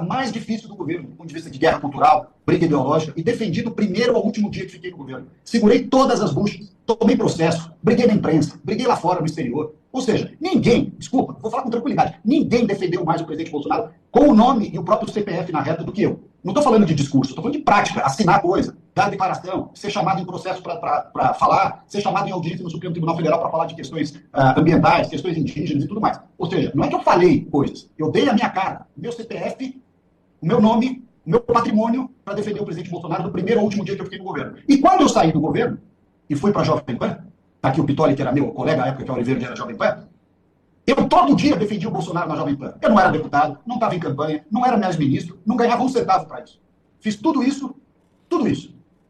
mais difícil do governo, do ponto de vista de guerra cultural, briga ideológica, e defendi do primeiro ao último dia que fiquei no governo. Segurei todas as buchas, tomei processo, briguei na imprensa, briguei lá fora, no exterior. Ou seja, ninguém, desculpa, vou falar com tranquilidade, ninguém defendeu mais o presidente Bolsonaro com o nome e o próprio CPF na reta do que eu. Não estou falando de discurso, estou falando de prática, assinar coisa, dar declaração, ser chamado em processo para falar, ser chamado em audiência no Supremo Tribunal Federal para falar de questões ambientais, questões indígenas e tudo mais. Ou seja, não é que eu falei coisas, eu dei a minha cara, meu CPF, o meu nome, o meu patrimônio para defender o presidente Bolsonaro do primeiro ao último dia que eu fiquei no governo. E quando eu saí do governo e fui para a Jovem Pan, tá aqui o Pitoli, que era meu colega à época, que a Oliveira era Jovem Pan, eu todo dia defendia o Bolsonaro na Jovem Pan. Eu não era deputado, não estava em campanha, não era mais ministro, não ganhava um centavo para isso. Fiz tudo isso,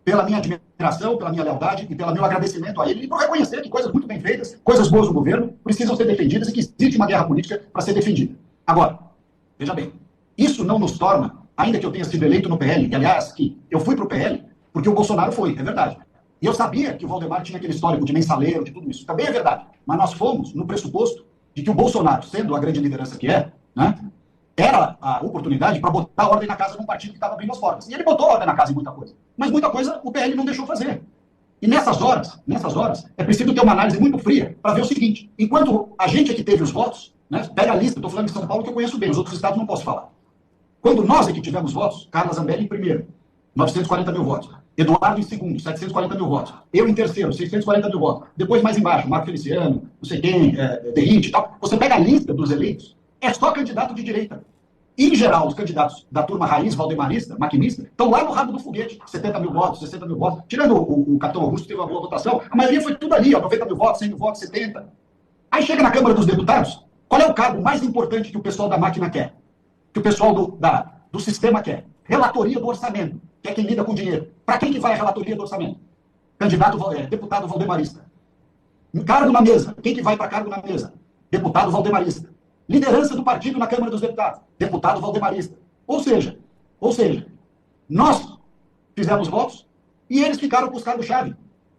pela minha admiração, pela minha lealdade e pelo meu agradecimento a ele, e por reconhecer que coisas muito bem feitas, coisas boas do governo, precisam ser defendidas e que existe uma guerra política para ser defendida. Agora, veja bem, isso não nos torna, ainda que eu tenha sido eleito no PL, e aliás, que eu fui para o PL, porque o Bolsonaro foi, é verdade. E eu sabia que o Valdemar tinha aquele histórico de mensaleiro, de tudo isso. Também é verdade. Mas nós fomos no pressuposto de que o Bolsonaro, sendo a grande liderança que é, né, era a oportunidade para botar ordem na casa de um partido que estava abrindo as portas. E ele botou ordem na casa em muita coisa. Mas muita coisa o PL não deixou fazer. E nessas horas, é preciso ter uma análise muito fria para ver o seguinte: enquanto a gente aqui teve os votos, né, pega a lista, estou falando de São Paulo que eu conheço bem, os outros estados não posso falar. Quando nós aqui tivemos votos, Carla Zambelli em primeiro, 940 mil votos. Eduardo em segundo, 740 mil votos. Eu em terceiro, 640 mil votos. Depois mais embaixo, Marco Feliciano, não sei quem, Derrite e tal. Você pega a lista dos eleitos, é só candidato de direita. E, em geral, os candidatos da turma raiz, valdemarista, maquinista, estão lá no rabo do foguete. 70 mil votos, 60 mil votos. Tirando o Capitão Augusto, que teve uma boa votação, a maioria foi tudo ali, ó, 90 mil votos, 100 mil votos, 70. Aí chega na Câmara dos Deputados, qual é o cargo mais importante que o pessoal da máquina quer? Que o pessoal do sistema quer? Relatoria do orçamento, que é quem lida com dinheiro. Para quem que vai a relatoria do orçamento? Deputado valdemarista. Cargo na mesa. Quem que vai para cargo na mesa? Deputado valdemarista. Liderança do partido na Câmara dos Deputados. Deputado valdemarista. Ou seja, nós fizemos votos e eles ficaram com os cargos-chave.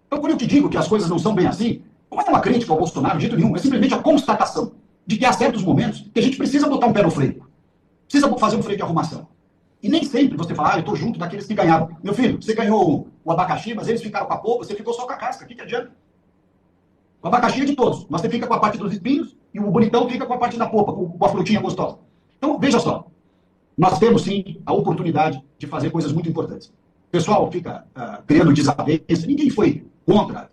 Então, quando eu te digo que as coisas não são bem assim, não é uma crítica ao Bolsonaro, de jeito nenhum, é simplesmente a constatação de que há certos momentos que a gente precisa botar um pé no freio. Precisa fazer um freio de arrumação. E nem sempre você fala, eu estou junto daqueles que ganharam. Meu filho, você ganhou o abacaxi, mas eles ficaram com a polpa, você ficou só com a casca. O que adianta? O abacaxi é de todos, mas você fica com a parte dos espinhos e o bonitão fica com a parte da polpa, com a frutinha gostosa. Então, veja só. Nós temos, sim, a oportunidade de fazer coisas muito importantes. O pessoal fica criando desavença. Ninguém foi contra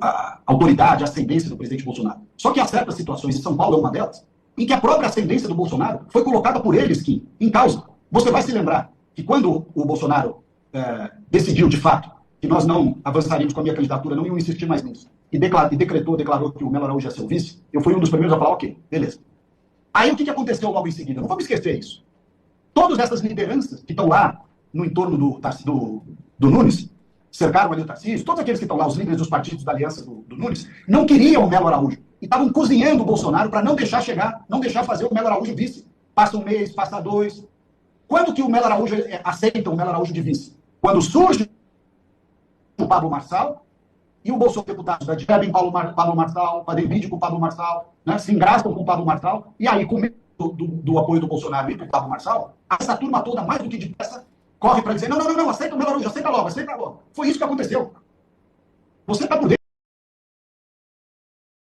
a autoridade, a ascendência do presidente Bolsonaro. Só que há certas situações, e São Paulo é uma delas, em que a própria ascendência do Bolsonaro foi colocada por eles em causa. Você vai se lembrar que quando o Bolsonaro decidiu, de fato, que nós não avançaríamos com a minha candidatura, não iam insistir mais nisso, e declarou que o Melo Araújo ia ser o vice, eu fui um dos primeiros a falar, ok, beleza. Aí o que aconteceu logo em seguida? Não vamos esquecer isso. Todas essas lideranças que estão lá no entorno do Nunes, cercaram ali o Tarcísio, todos aqueles que estão lá, os líderes dos partidos da aliança do Nunes, não queriam o Melo Araújo. E estavam cozinhando o Bolsonaro para não deixar chegar, não deixar fazer o Melo Araújo vice. Passa um mês, passa dois. Quando que o Melo Araújo aceita o Melo Araújo de vice? Quando surge o Pablo Marçal e o Bolsonaro deputado da Debem Pablo Marçal, fazem vídeo com o Pablo Marçal, né, se engraçam com o Pablo Marçal, e aí, com medo do apoio do Bolsonaro e do Pablo Marçal, essa turma toda, mais do que depressa, corre para dizer, não, aceita o Melo Araújo, aceita logo. Foi isso que aconteceu. Você está por dentro.